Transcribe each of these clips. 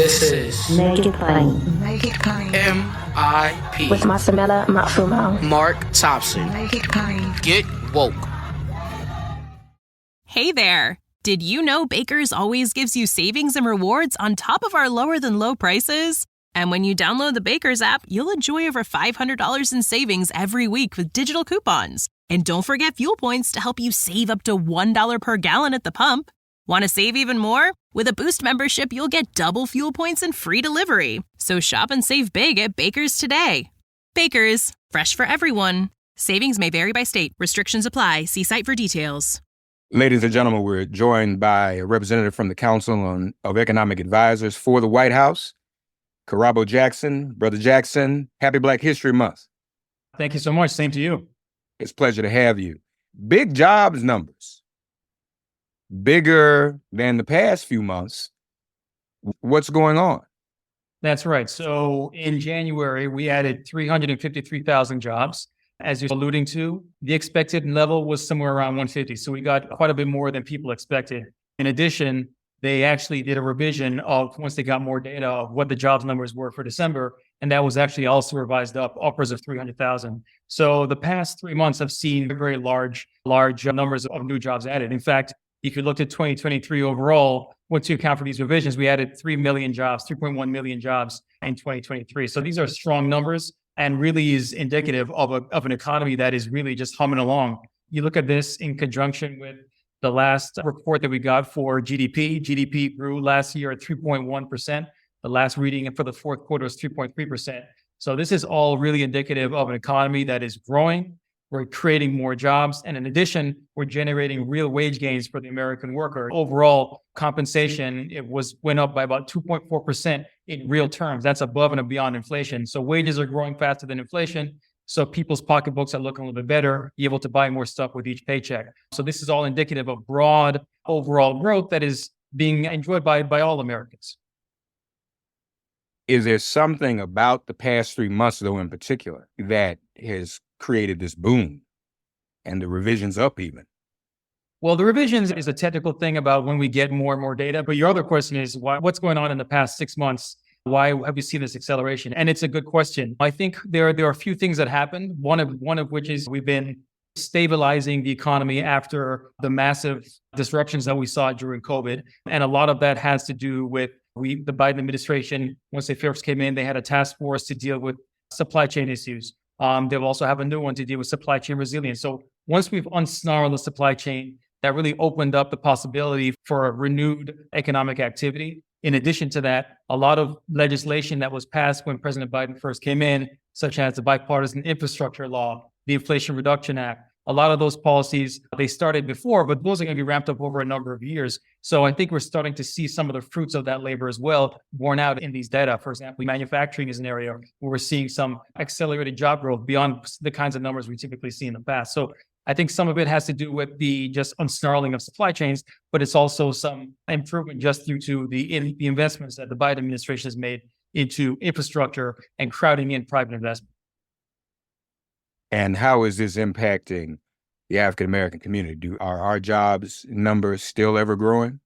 This is Make It Plain. Make It Plain. MIP With Masamela Matfumo. Mark Thompson. Make It Plain. Get woke. Hey there. Did you know Baker's always gives you savings and rewards on top of our lower than low prices? And when you download the Baker's app, you'll enjoy over $500 in savings every week with digital coupons. And don't forget fuel points to help you save up to $1 per gallon at the pump. Want to save even more? With a Boost membership, you'll get double fuel points and free delivery. So shop and save big at Baker's today. Baker's, fresh for everyone. Savings may vary by state. Restrictions apply. See site for details. Ladies and gentlemen, we're joined by a representative from the Council of Economic Advisors for the White House, Kirabo Jackson. Brother Jackson, happy Black History Month. Thank you so much. Same to you. It's a pleasure to have you. Big jobs numbers, bigger than the past few months. What's going on? That's right. So in January, we added 353,000 jobs. As you're alluding to, the expected level was somewhere around 150. So we got quite a bit more than people expected. In addition, they actually did a revision of, once they got more data, of what the jobs numbers were for December. And that was actually also revised up upwards of 300,000. So the past 3 months have seen very large numbers of new jobs added. In fact, if you looked at 2023 overall, once you account for these revisions, we added 3 million jobs, 3.1 million jobs in 2023. So these are strong numbers and really is indicative of an economy that is really just humming along. You look at this in conjunction with the last report that we got for GDP. GDP grew last year at 3.1%. The last reading for the fourth quarter was 3.3%. So this is all really indicative of an economy that is growing. We're creating more jobs. And in addition, we're generating real wage gains for the American worker. Overall compensation, went up by about 2.4% in real terms. That's above and beyond inflation. So wages are growing faster than inflation. So people's pocketbooks are looking a little bit better, be able to buy more stuff with each paycheck. So this is all indicative of broad overall growth that is being enjoyed by all Americans. Is there something about the past 3 months, though, in particular, that has created this boom and the revisions up even? Well, the revisions is a technical thing about when we get more and more data. But your other question is, what's going on in the past 6 months? Why have you seen this acceleration? And it's a good question. I think there are a few things that happened. One of which is we've been stabilizing the economy after the massive disruptions that we saw during COVID. And a lot of that has to do with the Biden administration. Once they first came in, they had a task force to deal with supply chain issues. They'll also have a new one to deal with supply chain resilience. So once we've unsnarled the supply chain, that really opened up the possibility for a renewed economic activity. In addition to that, a lot of legislation that was passed when President Biden first came in, such as the bipartisan infrastructure law, the Inflation Reduction Act, a lot of those policies, they started before, but those are going to be ramped up over a number of years. So I think we're starting to see some of the fruits of that labor as well borne out in these data. For example, manufacturing is an area where we're seeing some accelerated job growth beyond the kinds of numbers we typically see in the past. So I think some of it has to do with the just unsnarling of supply chains, but it's also some improvement just due to the investments that the Biden administration has made into infrastructure and crowding in private investment. And how is this impacting the African-American community? Are our jobs numbers still ever growing?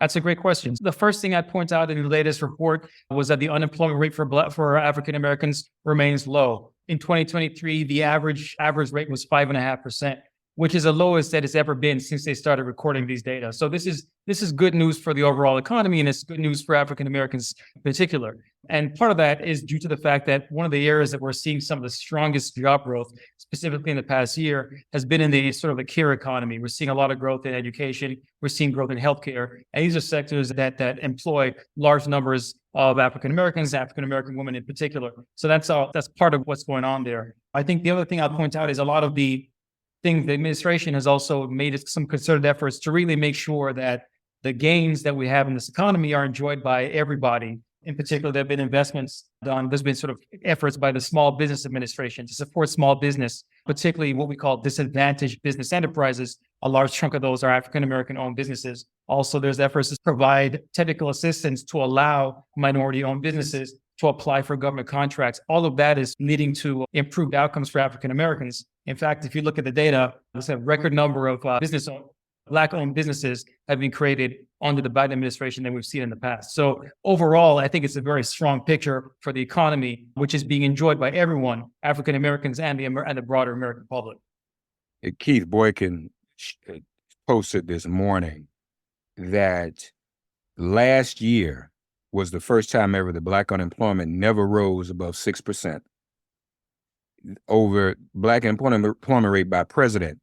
That's a great question. The first thing I'd point out in the latest report was that the unemployment rate for African-Americans remains low. In 2023, the average rate was 5.5%, which is the lowest that it's ever been since they started recording these data. So this is good news for the overall economy, and it's good news for African Americans in particular. And part of that is due to the fact that one of the areas that we're seeing some of the strongest job growth, specifically in the past year, has been in the sort of the care economy. We're seeing a lot of growth in education. We're seeing growth in healthcare. And these are sectors that employ large numbers of African Americans, African American women in particular. So that's part of what's going on there. I think the other thing I'll point out is a lot of the things the administration has also made some concerted efforts to really make sure that the gains that we have in this economy are enjoyed by everybody. In particular, there have been investments done. There's been sort of efforts by the Small Business Administration to support small business, particularly what we call disadvantaged business enterprises. A large chunk of those are African-American owned businesses. Also, there's efforts to provide technical assistance to allow minority-owned businesses to apply for government contracts. All of that is leading to improved outcomes for African Americans. In fact, if you look at the data, there's a record number of business Black-owned businesses have been created under the Biden administration than we've seen in the past. So overall, I think it's a very strong picture for the economy, which is being enjoyed by everyone, African Americans and the broader American public. Keith Boykin posted this morning that last year was the first time ever the Black unemployment never rose above 6%. Over Black employment rate by president,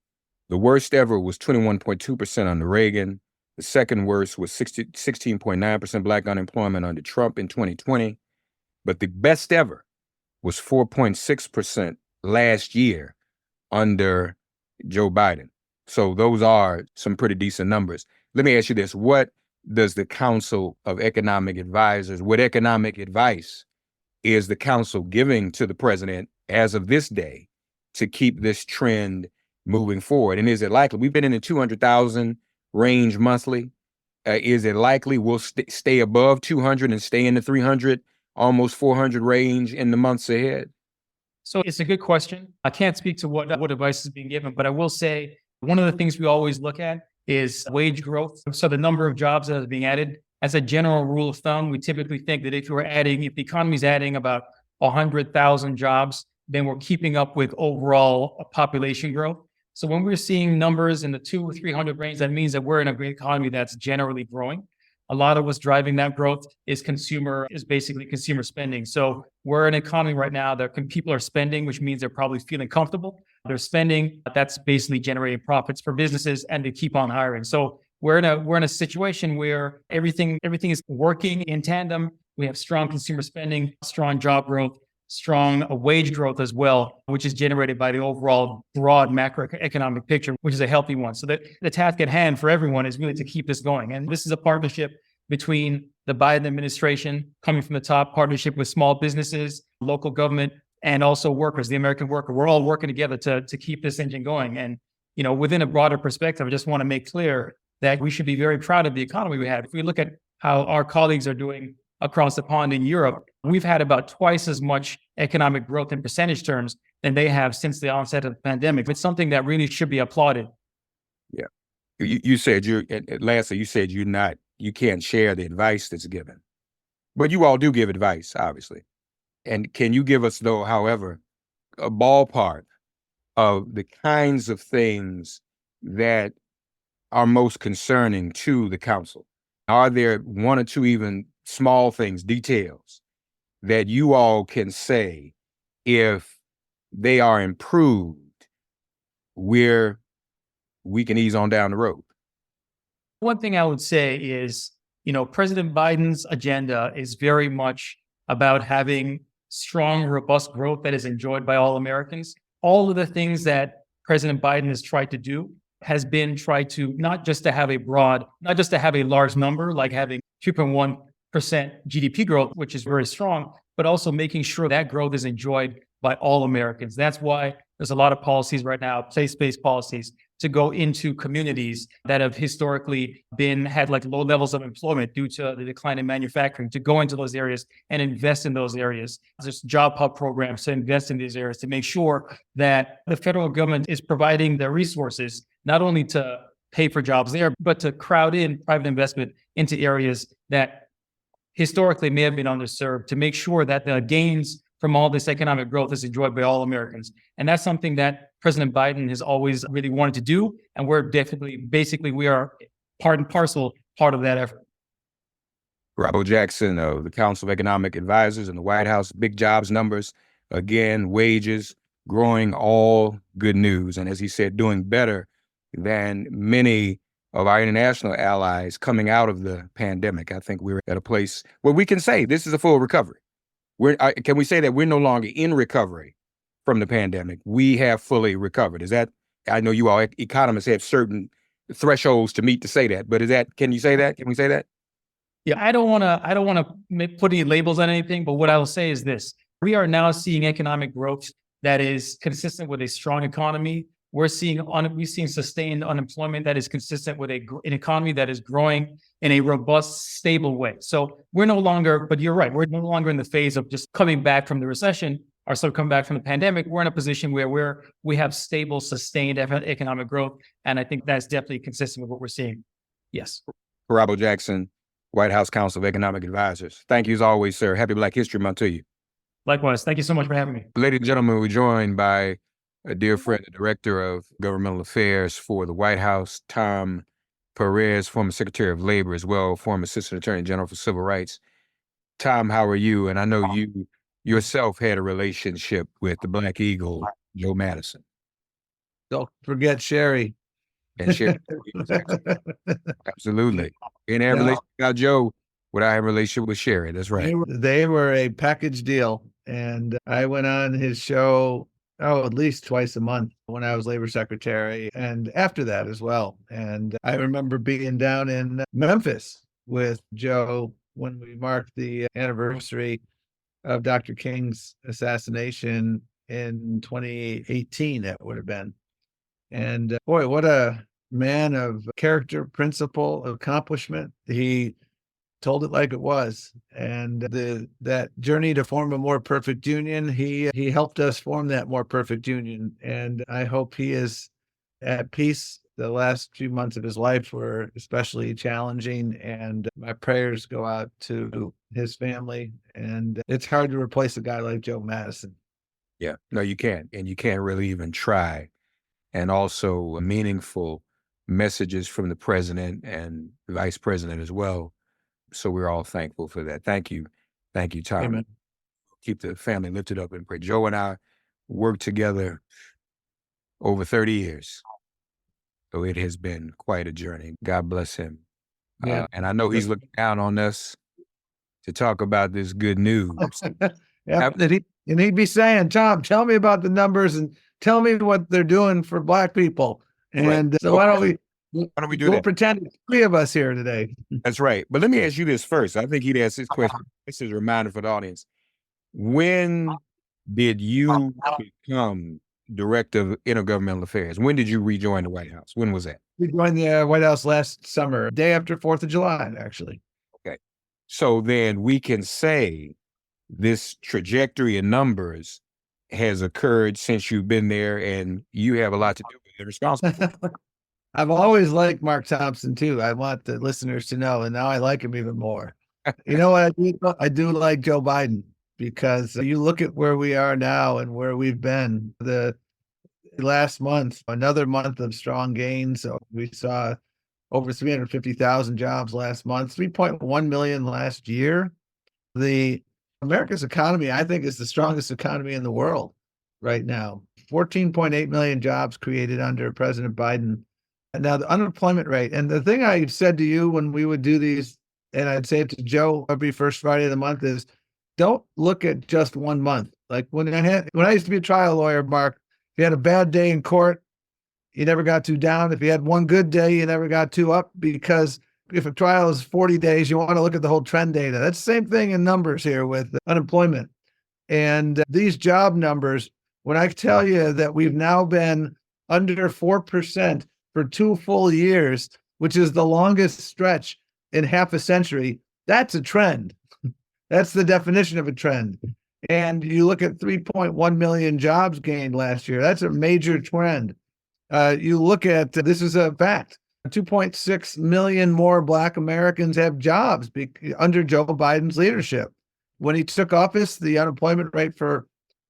the worst ever was 21.2% under Reagan. The second worst was 16.9% Black unemployment under Trump in 2020. But the best ever was 4.6% last year under Joe Biden. So those are some pretty decent numbers. Let me ask you this. What does the Council of Economic Advisors, what economic advice is the council giving to the president as of this day to keep this trend moving forward? And is it likely, we've been in the 200,000 range monthly. Is it likely we'll stay above 200 and stay in the 300, almost 400 range in the months ahead? So it's a good question. I can't speak to what advice is being given, but I will say one of the things we always look at is wage growth. So the number of jobs that are being added. As a general rule of thumb, we typically think that if the economy is adding about 100,000 jobs, then we're keeping up with overall population growth. So when we're seeing numbers in the 200 or 300 range, that means that we're in a great economy that's generally growing. A lot of what's driving that growth is basically consumer spending. So we're in an economy right now that people are spending, which means they're probably feeling comfortable. They're spending. That's basically generating profits for businesses, and they keep on hiring. So we're in a situation where everything is working in tandem. We have strong consumer spending, strong job growth, strong wage growth as well, which is generated by the overall broad macroeconomic picture, which is a healthy one. So the task at hand for everyone is really to keep this going. And this is a partnership between the Biden administration, coming from the top, partnership with small businesses, local government, and also workers, the American worker. We're all working together to keep this engine going. And, within a broader perspective, I just want to make clear that we should be very proud of the economy we have. If we look at how our colleagues are doing across the pond in Europe, we've had about twice as much economic growth in percentage terms than they have since the onset of the pandemic. It's something that really should be applauded. Yeah. You said lastly, you said you can't share the advice that's given, but you all do give advice, obviously. And can you give us, though, however, a ballpark of the kinds of things that are most concerning to the council? Are there one or two even small things, details that you all can say if they are improved, we can ease on down the road? One thing I would say is, President Biden's agenda is very much about having strong, robust growth that is enjoyed by all Americans. All of the things that President Biden has tried to do has been not just to have a large number, like having 2.1% GDP growth, which is very strong, but also making sure that growth is enjoyed by all Americans. That's why there's a lot of policies right now, place-based policies, to go into communities that have historically had like low levels of employment due to the decline in manufacturing, to go into those areas and invest in those areas. There's job hub programs to invest in these areas to make sure that the federal government is providing the resources, not only to pay for jobs there, but to crowd in private investment into areas that historically may have been underserved, to make sure that the gains from all this economic growth is enjoyed by all Americans. And that's something that President Biden has always really wanted to do. And we are part and parcel part of that effort. Kirabo Jackson of the Council of Economic Advisors in the White House, big jobs numbers, again, wages growing, all good news. And as he said, doing better than many of our international allies coming out of the pandemic. I think we're at a place where we can say this is a full recovery. Can we say that we're no longer in recovery from the pandemic? We have fully recovered. I know you all economists have certain thresholds to meet to say that, but can you say that? Can we say that? Yeah, I don't want to put any labels on anything, but what I will say is this. We are now seeing economic growth that is consistent with a strong economy. We've seen sustained unemployment that is consistent with an economy that is growing in a robust, stable way. So we're no longer, but you're right, we're no longer in the phase of just coming back from the recession. are still coming back from the pandemic, we're in a position where we have stable, sustained economic growth. And I think that's definitely consistent with what we're seeing. Yes. Kirabo Jackson, White House Council of Economic Advisors. Thank you as always, sir. Happy Black History Month to you. Likewise. Thank you so much for having me. Ladies and gentlemen, we're joined by a dear friend, the Director of Governmental Affairs for the White House, Tom Perez, former Secretary of Labor as well, former Assistant Attorney General for Civil Rights. Tom, how are you? And I know you yourself had a relationship with the Black Eagle, Joe Madison. Don't forget Sherry. And Sherry. Absolutely. In that relationship without Joe, without having a relationship with Sherry. That's right. They were a package deal. And I went on his show, at least twice a month when I was labor secretary, and after that as well. And I remember being down in Memphis with Joe when we marked the anniversary of Dr. King's assassination in 2018, that would have been. And boy, what a man of character, principle, accomplishment. He told it like it was. And that journey to form a more perfect union, he helped us form that more perfect union. And I hope he is at peace. The last few months of his life were especially challenging, and my prayers go out to his family. And it's hard to replace a guy like Joe Madison. Yeah, no, you can't. And you can't really even try. And also meaningful messages from the president and the vice president as well. So we're all thankful for that. Thank you. Thank you, Tom. Amen. Keep the family lifted up in prayer. Joe and I worked together over 30 years. So it has been quite a journey. God bless him. Yeah. And I know he's looking down on us to talk about this good news. Yeah, and he'd be saying, Tom, tell me about the numbers and tell me what they're doing for Black people. And so why don't we do we'll that? pretend it's three of us here today. That's right. But let me ask you this first. I think he'd ask this question. This is a reminder for the audience. When did you become Director of Intergovernmental Affairs? When did you rejoin the White House? When was that? We joined the White House last summer, day after 4th of July, actually. Okay. So then we can say this trajectory in numbers has occurred since you've been there, and you have a lot to do with it, responsible. I've always liked Mark Thompson too. I want the listeners to know, and now I like him even more. You know what I do? I do like Joe Biden, because you look at where we are now and where we've been. The last month, another month of strong gains. So we saw over 350,000 jobs last month, 3.1 million last year. The America's economy, I think, is the strongest economy in the world right now. 14.8 million jobs created under President Biden. And now the unemployment rate. And the thing I said to you when we would do these, and I'd say it to Joe every first Friday of the month, is don't look at just 1 month. Like when I used to be a trial lawyer, Mark, if you had a bad day in court, you never got too down. If you had one good day, you never got too up, because if a trial is 40 days, you want to look at the whole trend data. That's the same thing in numbers here with unemployment. And these job numbers, when I tell you that we've now been under 4% for 2 full years, which is the longest stretch in half a century, that's a trend. That's the definition of a trend. And you look at 3.1 million jobs gained last year. That's a major trend. You look at, this is a fact, 2.6 million more Black Americans have jobs under Joe Biden's leadership. When he took office, the unemployment rate for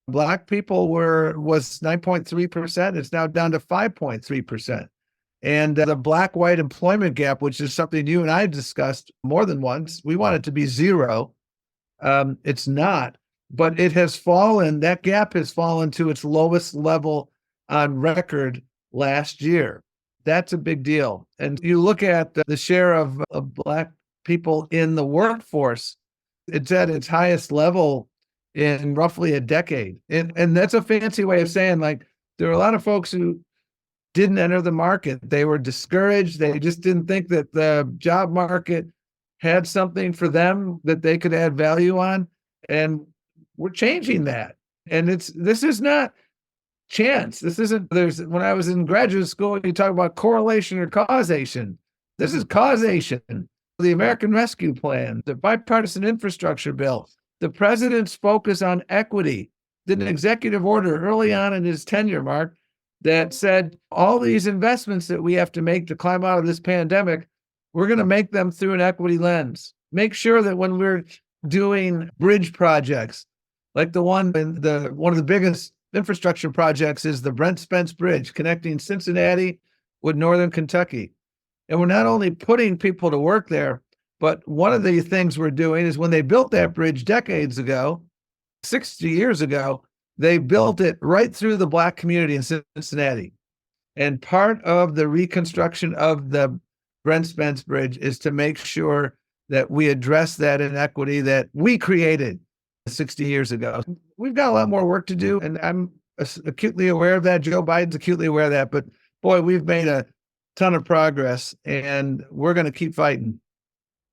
Black people was 9.3%. It's now down to 5.3%. And the Black-white employment gap, which is something you and I discussed more than once, we want it to be zero. It's not, but it has fallen. That gap has fallen to its lowest level on record last year. That's a big deal. And you look at the share of Black people in the workforce, it's at its highest level in roughly a decade. And that's a fancy way of saying, like, there are a lot of folks who didn't enter the market. They were discouraged. They just didn't think that the job market had something for them that they could add value on. And we're changing that. And this is not chance. This isn't, when I was in graduate school, you talk about correlation or causation. This is causation. The American Rescue Plan, the bipartisan infrastructure bill, the president's focus on equity, did an executive order early on in his tenure, Mark, that said all these investments that we have to make to climb out of this pandemic, we're going to make them through an equity lens. Make sure that when we're doing bridge projects, like the one in one of the biggest infrastructure projects is the Brent Spence Bridge connecting Cincinnati with Northern Kentucky. And we're not only putting people to work there, but one of the things we're doing is when they built that bridge decades ago, 60 years ago, they built it right through the Black community in Cincinnati. And part of the reconstruction of the Brent Spence Bridge is to make sure that we address that inequity that we created 60 years ago. We've got a lot more work to do, and I'm acutely aware of that. Joe Biden's acutely aware of that. But boy, we've made a ton of progress, and we're going to keep fighting.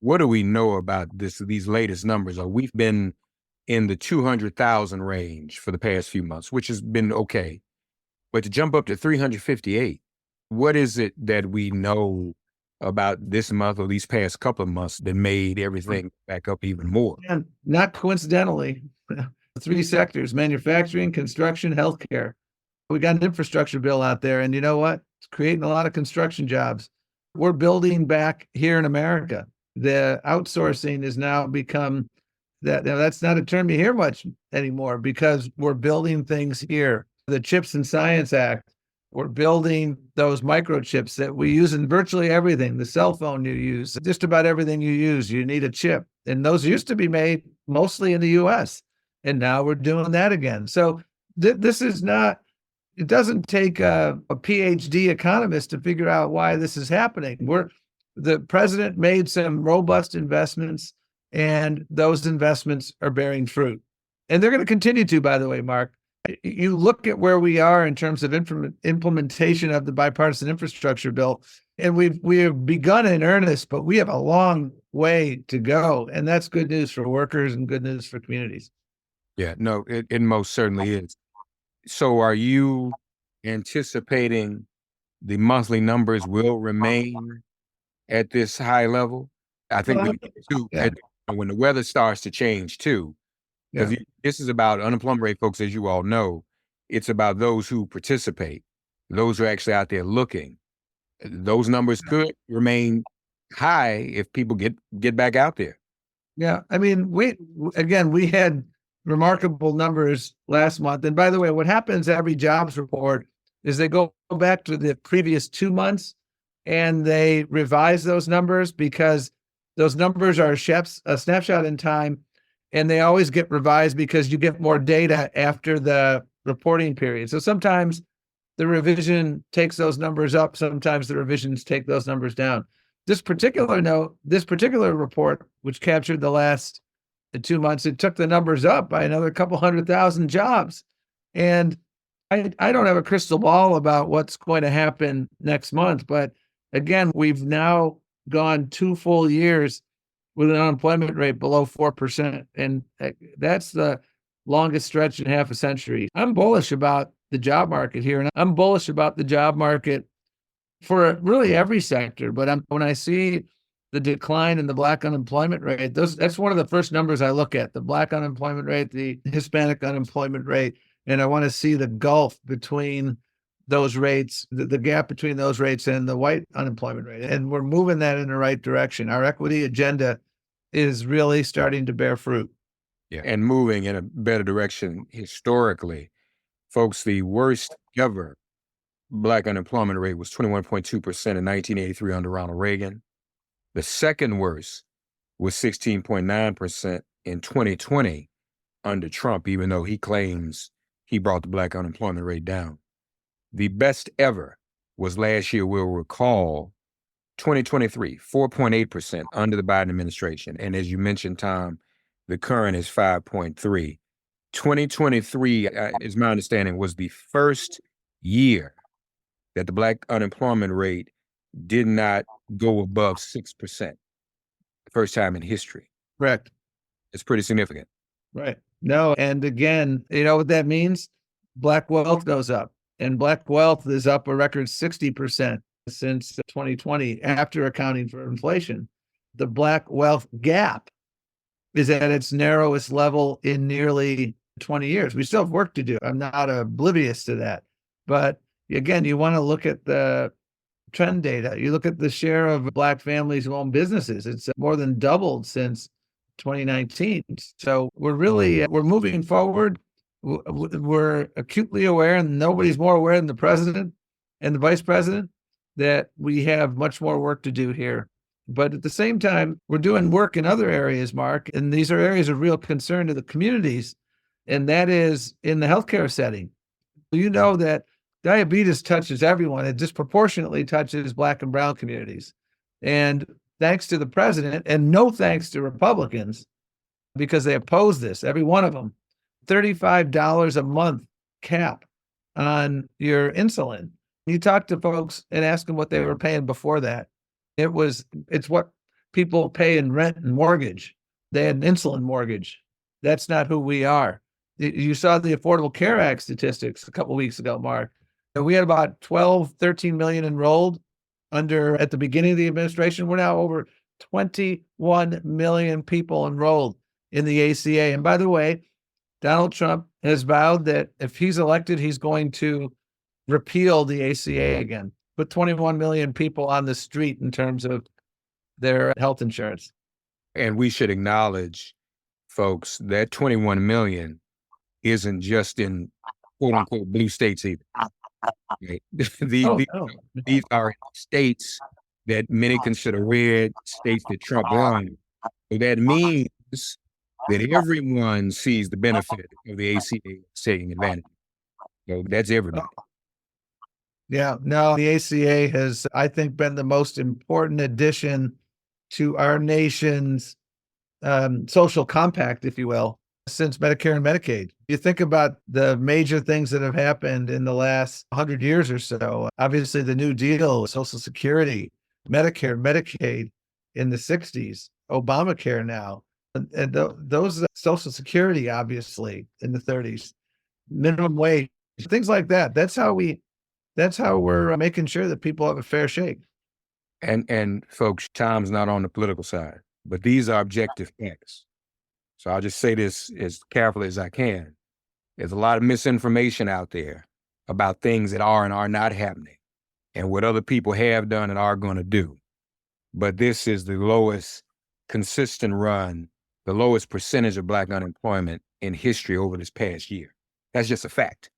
What do we know about these latest numbers? We've been in the 200,000 range for the past few months, which has been okay. But to jump up to 358, what is it that we know about this month or these past couple of months that made everything back up even more? And not coincidentally, three sectors: manufacturing, construction, healthcare. We got an infrastructure bill out there, and you know what? It's creating a lot of construction jobs. We're building back here in America. The outsourcing has now become that. Now, that's not a term you hear much anymore because we're building things here. The Chips and Science Act, we're building those microchips that we use in virtually everything. The cell phone you use, just about everything you use, you need a chip. And those used to be made mostly in the US. And now we're doing that again. So this is not, it doesn't take a PhD economist to figure out why this is happening. The president made some robust investments, and those investments are bearing fruit. And they're going to continue to, by the way, Mark. You look at where we are in terms of implementation of the bipartisan infrastructure bill, and we have begun in earnest, but we have a long way to go. And that's good news for workers and good news for communities. Yeah, no, it most certainly is. So are you anticipating the monthly numbers will remain at this high level? I think we need to, when the weather starts to change too, because this is about unemployment rate, folks, as you all know. It's about those who participate, those who are actually out there looking. Those numbers could remain high if people get back out there. Yeah, I mean, we had remarkable numbers last month. And by the way, what happens every jobs report is they go back to the previous 2 months and they revise those numbers because those numbers are a snapshot in time, and they always get revised because you get more data after the reporting period. So sometimes the revision takes those numbers up, sometimes the revisions take those numbers down. This particular report, which captured the last 2 months, it took the numbers up by another couple 100,000 jobs. And I don't have a crystal ball about what's going to happen next month. But again, we've now gone 2 full years with an unemployment rate below 4%. And that's the longest stretch in half a century. I'm bullish about the job market here. And I'm bullish about the job market for really every sector. But when I see the decline in the Black unemployment rate, that's one of the first numbers I look at: the Black unemployment rate, the Hispanic unemployment rate. And I want to see the gulf between those rates, the gap between those rates and the white unemployment rate. And we're moving that in the right direction. Our equity agenda is really starting to bear fruit. Yeah, and moving in a better direction historically. Folks, the worst ever Black unemployment rate was 21.2% in 1983 under Ronald Reagan. The second worst was 16.9% in 2020 under Trump, even though he claims he brought the Black unemployment rate down. The best ever was last year, we'll recall, 2023, 4.8% under the Biden administration. And as you mentioned, Tom, the current is 5.3. 2023, is my understanding, was the first year that the Black unemployment rate did not go above 6%. The first time in history. Correct. It's pretty significant. Right. No, and again, you know what that means? Black wealth goes up, and Black wealth is up a record 60% since 2020 after accounting for inflation. The Black wealth gap is at its narrowest level in nearly 20 years. We still have work to do. I'm not oblivious to that. But again, you want to look at the trend data. You look at the share of Black families who own businesses. It's more than doubled since 2019. So we're moving forward. We're acutely aware, and nobody's more aware than the president and the vice president, that we have much more work to do here. But at the same time, we're doing work in other areas, Mark, and these are areas of real concern to the communities, and that is in the healthcare setting. You know that diabetes touches everyone. It disproportionately touches Black and brown communities. And thanks to the president, and no thanks to Republicans, because they oppose this, every one of them, $35 a month cap on your insulin. You talk to folks and ask them what they were paying before that. It's what people pay in rent and mortgage. They had an insulin mortgage. That's not who we are. You saw the Affordable Care Act statistics a couple of weeks ago, Mark. We had about 12, 13 million enrolled at the beginning of the administration. We're now over 21 million people enrolled in the ACA. And by the way, Donald Trump has vowed that if he's elected, he's going to repeal the ACA again, put 21 million people on the street in terms of their health insurance. And we should acknowledge, folks, that 21 million isn't just in quote unquote blue states either. Right? These are states that many consider red, states that Trump won. So that means that everyone sees the benefit of the ACA taking advantage. So that's everybody. Yeah, no, the ACA has, I think, been the most important addition to our nation's social compact, if you will, since Medicare and Medicaid. You think about the major things that have happened in the last 100 years or so. Obviously, the New Deal, Social Security, Medicare, Medicaid in the 60s, Obamacare now, and those Social Security, obviously, in the 30s, minimum wage, things like that. That's how we're making sure that people have a fair shake. And folks, Tom's not on the political side, but these are objective facts. So I'll just say this as carefully as I can. There's a lot of misinformation out there about things that are and are not happening and what other people have done and are going to do. But this is the lowest consistent run, the lowest percentage of Black unemployment in history over this past year. That's just a fact.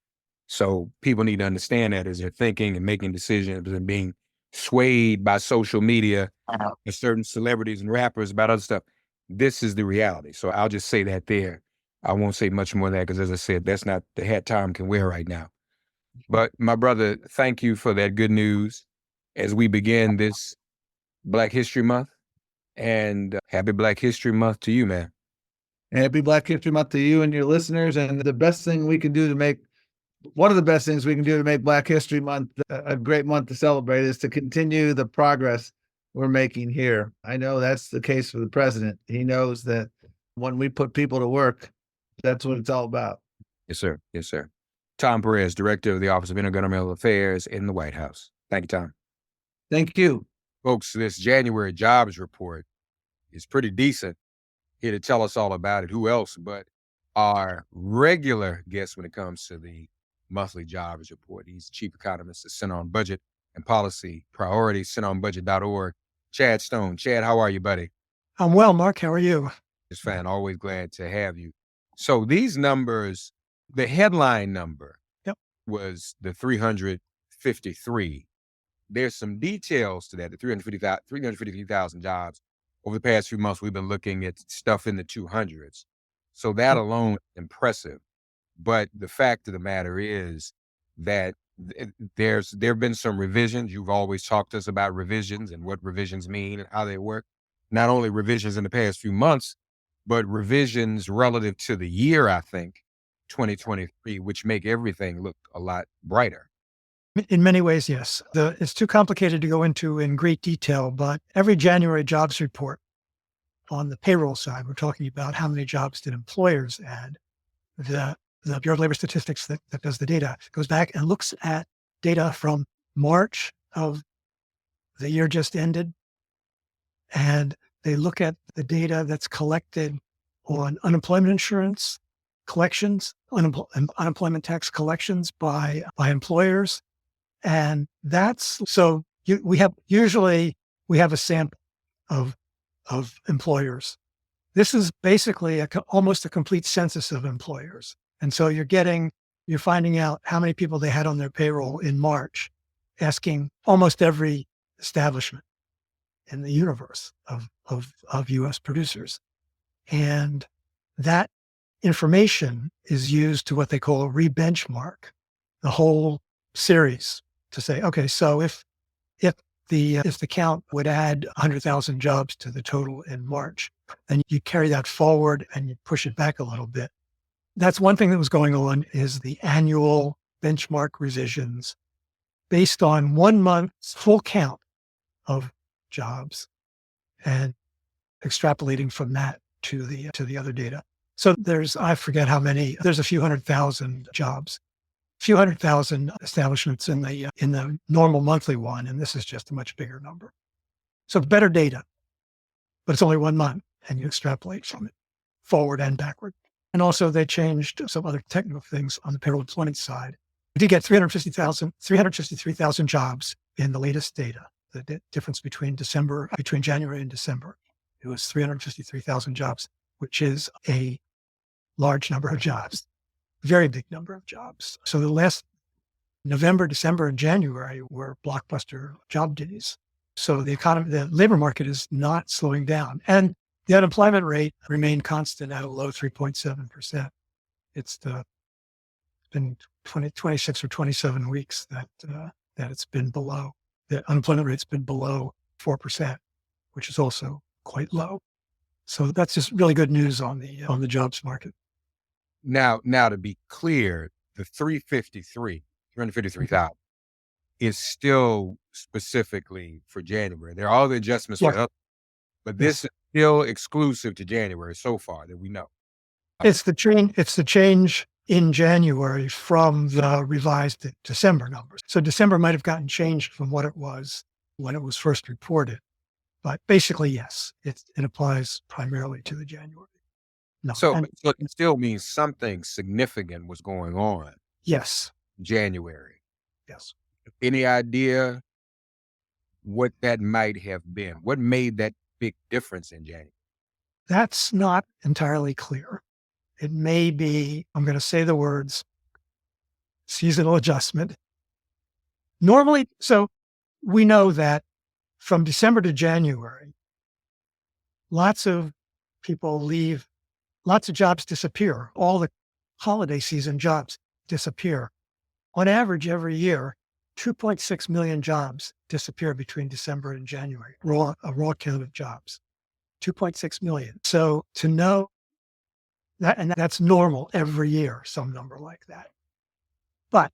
So people need to understand that as they're thinking and making decisions and being swayed by social media and certain celebrities and rappers about other stuff. This is the reality. So I'll just say that there. I won't say much more than that because, as I said, that's not the hat Tom can wear right now. But my brother, thank you for that good news as we begin this Black History Month. And happy Black History Month to you, man. Happy Black History Month to you and your listeners. And the best thing we can do to make one of the best things we can do to make Black History Month a great month to celebrate is to continue the progress we're making here. I know that's the case for the president. He knows that when we put people to work, that's what it's all about. Yes, sir. Yes, sir. Tom Perez, Director of the Office of Intergovernmental Affairs in the White House. Thank you, Tom. Thank you. Folks, this January jobs report is pretty decent. Here to tell us all about it. Who else but our regular guest when it comes to the monthly jobs report. He's Chief Economist at Center on Budget and Policy Priorities, centeronbudget.org. Chad Stone. Chad, how are you, buddy? I'm well, Mark. How are you? It's fine. Always glad to have you. So these numbers, the headline number was the 353. There's some details to that, the 353,000 jobs. Over the past few months, we've been looking at stuff in the 200s. So that alone is impressive. But the fact of the matter is that there have been some revisions. You've always talked to us about revisions and what revisions mean and how they work. Not only revisions in the past few months, but revisions relative to the year, I think, 2023, which make everything look a lot brighter. In many ways, yes. It's too complicated to go into in great detail, but every January jobs report on the payroll side, we're talking about how many jobs did employers add. The Bureau of Labor Statistics that does the data goes back and looks at data from March of the year just ended. And they look at the data that's collected on unemployment insurance, collections, unemployment tax collections by employers. And that's, so we have a sample of employers. This is basically almost a complete census of employers. And so you're finding out how many people they had on their payroll in March, asking almost every establishment in the universe of U.S. producers. And that information is used to what they call a re-benchmark the whole series to say, okay, so if the count would add 100,000 jobs to the total in March, then you carry that forward and you push it back a little bit. That's one thing that was going on, is the annual benchmark revisions based on 1 month's full count of jobs and extrapolating from that to the other data. So I forget how many, there's a few 100,000 jobs, a few 100,000 establishments in the normal monthly one. And this is just a much bigger number. So better data, but it's only 1 month and you extrapolate from it forward and backward. And also they changed some other technical things on the payroll employment side. We did get 353,000 jobs in the latest data. The difference between January and December, it was 353,000 jobs, which is a large number of jobs, very big number of jobs. So the last November, December, and January were blockbuster job days. So the labor market is not slowing down. And the unemployment rate remained constant at a low 3.7%. It's been 26 or 27 weeks that it's been below. The unemployment rate's been below 4%, which is also quite low. So that's just really good news on the jobs market. Now to be clear, the 353,000 is still specifically for January. There are all the adjustments for other, but this is still exclusive to January so far that we know. It's the change in January from the revised December numbers. So December might have gotten changed from what it was when it was first reported. But basically, yes, it applies primarily to the January. No. So it still means something significant was going on. Yes. January. Yes. Any idea what that might have been? What made that big difference in January? That's not entirely clear. It may be, I'm going to say the words, seasonal adjustment. Normally, so we know that from December to January, lots of people leave, lots of jobs disappear. All the holiday season jobs disappear. On average, every year, 2.6 million jobs disappear between December and January, a raw count of jobs, 2.6 million. So to know that, and that's normal every year, some number like that. But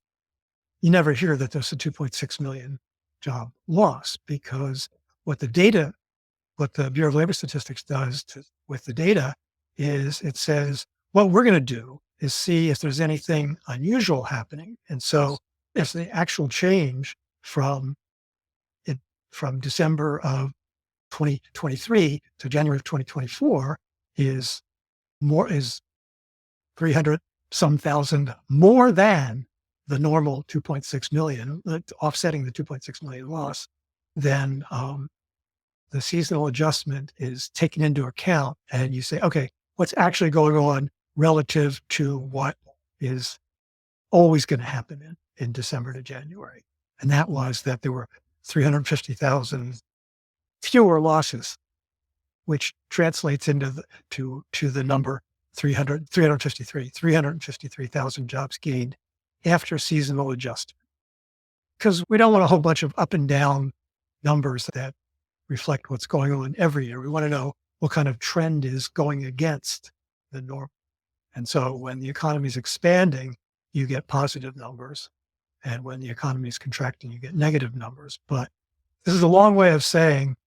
you never hear that there's a 2.6 million job loss, because what the Bureau of Labor Statistics does with the data is it says, what we're going to do is see if there's anything unusual happening. And so if the actual change from December of 2023 to January of 2024 is 300 some thousand more than the normal 2.6 million, offsetting the 2.6 million loss, then the seasonal adjustment is taken into account, and you say, okay, what's actually going on relative to what is always going to happen in December to January. And that was that there were 350,000 fewer losses, which translates into the number 353,000 jobs gained after seasonal adjustment. Because we don't want a whole bunch of up and down numbers that reflect what's going on every year. We want to know what kind of trend is going against the norm. And so when the economy is expanding, you get positive numbers. And when the economy is contracting, you get negative numbers. But this is a long way of saying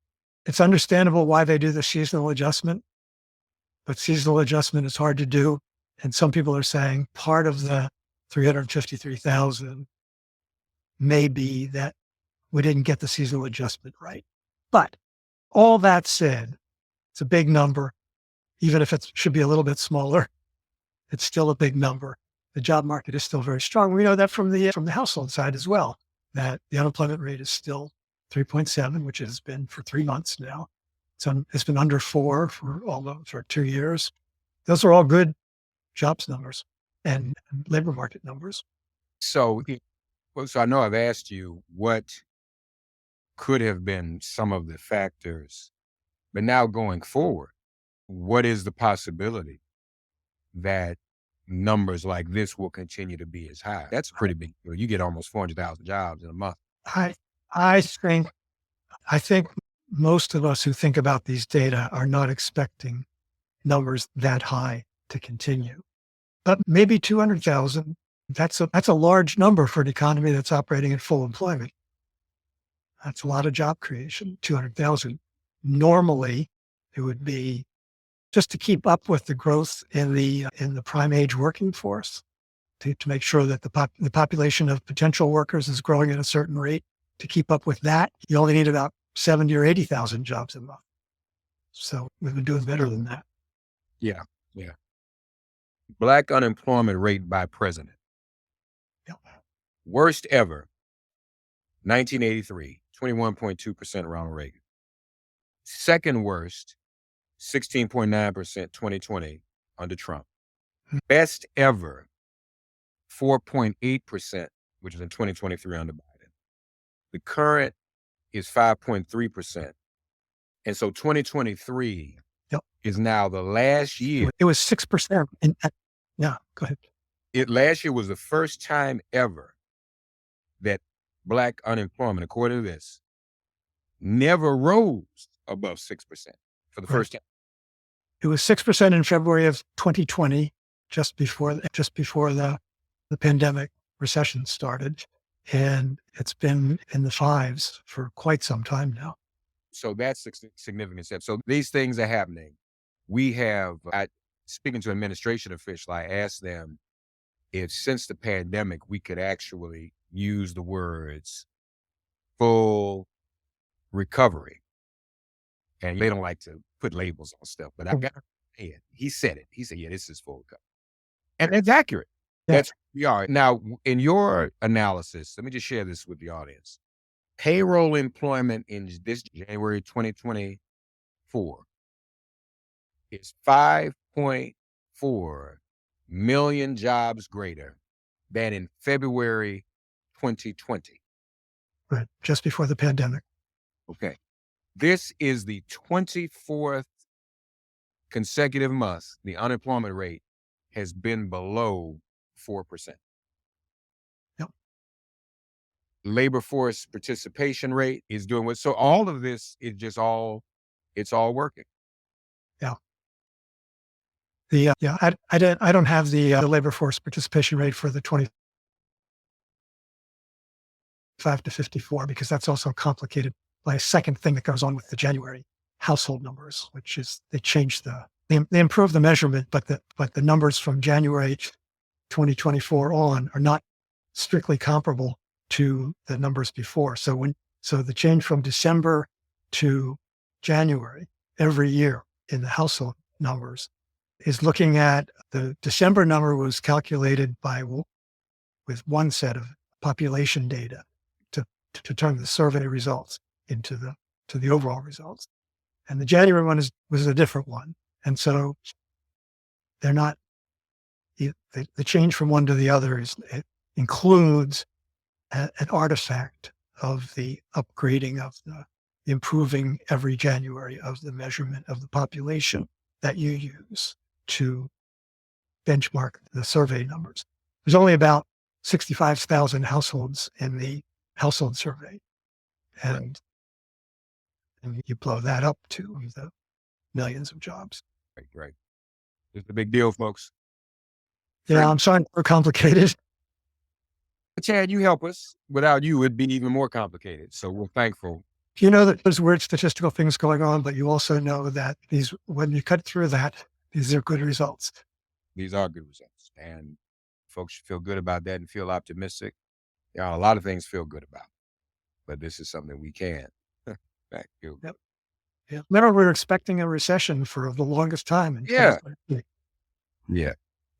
it's understandable why they do the seasonal adjustment, but seasonal adjustment is hard to do. And some people are saying part of the 353,000 may be that we didn't get the seasonal adjustment right. But all that said, it's a big number, even if it should be a little bit smaller. It's still a big number. The job market is still very strong. We know that from the household side as well, that the unemployment rate is still 3.7, which has been for 3 months now. It's been under 4 for 2 years. Those are all good jobs numbers and labor market numbers. So I know I've asked you what could have been some of the factors, but now going forward, what is the possibility that numbers like this will continue to be as high? That's a pretty big deal. You get almost 400,000 jobs in a month. I think most of us who think about these data are not expecting numbers that high to continue, but maybe 200,000. That's a large number for an economy that's operating at full employment. That's a lot of job creation, 200,000. Normally, it would be just to keep up with the growth in the prime age working force, to make sure that the population of potential workers is growing at a certain rate. To keep up with that, you only need about 70 or 80,000 jobs a month. So we've been doing better than that. Yeah. Black unemployment rate by president. Yep. Worst ever, 1983, 21.2% Ronald Reagan. Second worst, 16.9%, 2020 under Trump. Best ever, 4.8%, which was in 2023 under Biden. The current is 5.3%. And so 2023 is now the last year. It was 6%. Yeah, go ahead. Last year was the first time ever that Black unemployment, according to this, never rose above 6% for the first time. It was 6% in February of 2020, just before the pandemic recession started. And it's been in the 5s for quite some time now. So that's a significant step. So these things are happening. Speaking to administration officials, I asked them if since the pandemic, we could actually use the words full recovery. And they don't like to put labels on stuff, but I got it. He said it. He said, yeah, this is full recovery. And it's accurate. Yeah. That's what we are. Now, in your analysis, let me just share this with the audience. Payroll employment in this January 2024 is 5.4 million jobs greater than in February 2020. Right, just before the pandemic. Okay. This is the 24th consecutive month the unemployment rate has been below 4%. Yep. Labor force participation rate is doing what? So all of this is just it's all working. Yeah. I don't have the labor force participation rate for the 25 to 54 because that's also complicated by a second thing that goes on with the January household numbers, which is they improve the measurement, but the numbers from January 2024 on are not strictly comparable to the numbers before. So the change from December to January every year in the household numbers is looking at the December number was calculated with one set of population data to turn the survey results into the overall results. And the January one was a different one. And so they're not, the change from one to the other it includes an artifact of the upgrading of the improving every January of the measurement of the population that you use to benchmark the survey numbers. There's only about 65,000 households in the household survey. And you blow that up to the millions of jobs. Right. It's a big deal, folks. Yeah, I'm sorry we're complicated. Chad, you help us. Without you, it'd be even more complicated. So we're thankful. You know that there's weird statistical things going on, but you also know that when you cut through that, these are good results. These are good results. And folks should feel good about that and feel optimistic. A lot of things feel good about. But this is something we can. Thank you. Yep. Yeah. Remember, we were expecting a recession for the longest time. Yeah.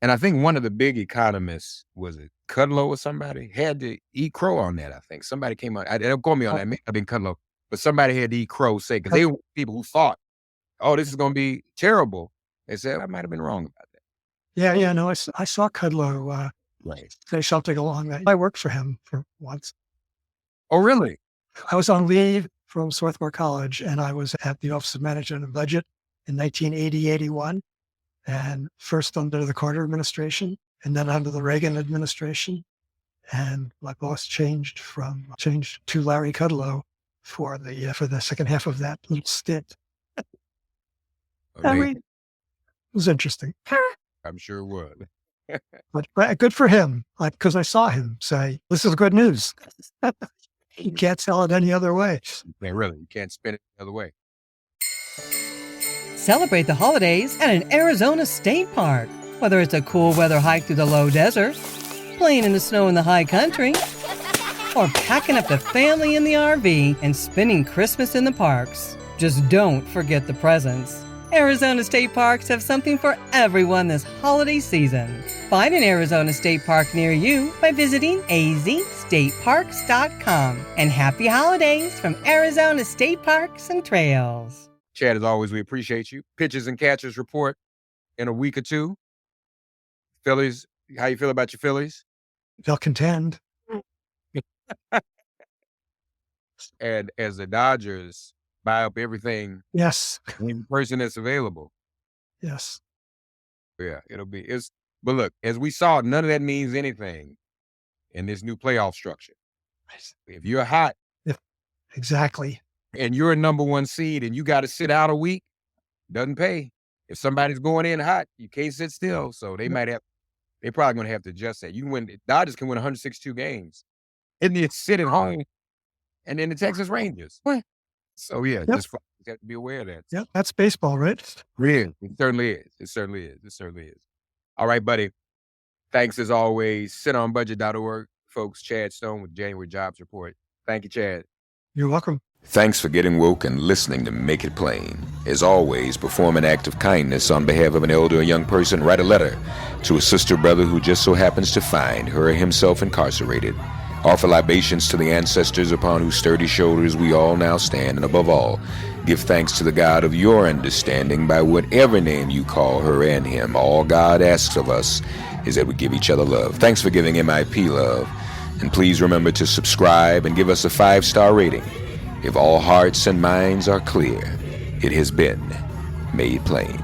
And I think one of the big economists, was it Kudlow or somebody, had to eat crow on that, I think. Somebody came out, don't quote me on that, it may have been Kudlow, but somebody had to eat crow, say, because they were people who thought, oh, this is going to be terrible. They said, I might have been wrong about that. Yeah, no, I saw Kudlow say something along that. I worked for him for once. Oh, really? I was on leave from Swarthmore College, and I was at the Office of Management and Budget in 1980-81, and first under the Carter administration, and then under the Reagan administration. And my boss changed to Larry Kudlow for the second half of that little stint. It was interesting. I'm sure it was. But good for him, because I saw him say, "This is good news." You can't sell it any other way. Man, really, you can't spin it the other way. Celebrate the holidays at an Arizona state park. Whether it's a cool weather hike through the low desert, playing in the snow in the high country, or packing up the family in the RV and spending Christmas in the parks. Just don't forget the presents. Arizona state parks have something for everyone this holiday season. Find an Arizona state park near you by visiting azstateparks.com. And happy holidays from Arizona State Parks and Trails. Chad, as always, we appreciate you. Pitchers and catchers report in a week or two. Phillies, how you feel about your Phillies? They'll contend. And as the Dodgers buy up everything, Yes. any person that's available. Yes. Yeah, but look, as we saw, none of that means anything in this new playoff structure. If you're hot. Exactly. And you're a number one seed and you got to sit out a week, doesn't pay. If somebody's going in hot, you can't sit still. So they're probably going to have to adjust that. Dodgers can win 162 games. And you sit at home. And then the Texas Rangers. So just have to be aware of that. Yeah, that's baseball, right? It certainly is. It certainly is. All right, buddy. Thanks as always. sitonbudget.org. Folks, Chad Stone with January Jobs Report. Thank you, Chad. You're welcome. Thanks for getting woke and listening to Make It Plain. As always, perform an act of kindness on behalf of an elder or young person. Write a letter to a sister or brother who just so happens to find her or himself incarcerated. Offer libations to the ancestors upon whose sturdy shoulders we all now stand. And above all, give thanks to the God of your understanding by whatever name you call her and him. All God asks of us is that we give each other love. Thanks for giving MIP love. And please remember to subscribe and give us a 5-star rating. If all hearts and minds are clear, it has been made plain.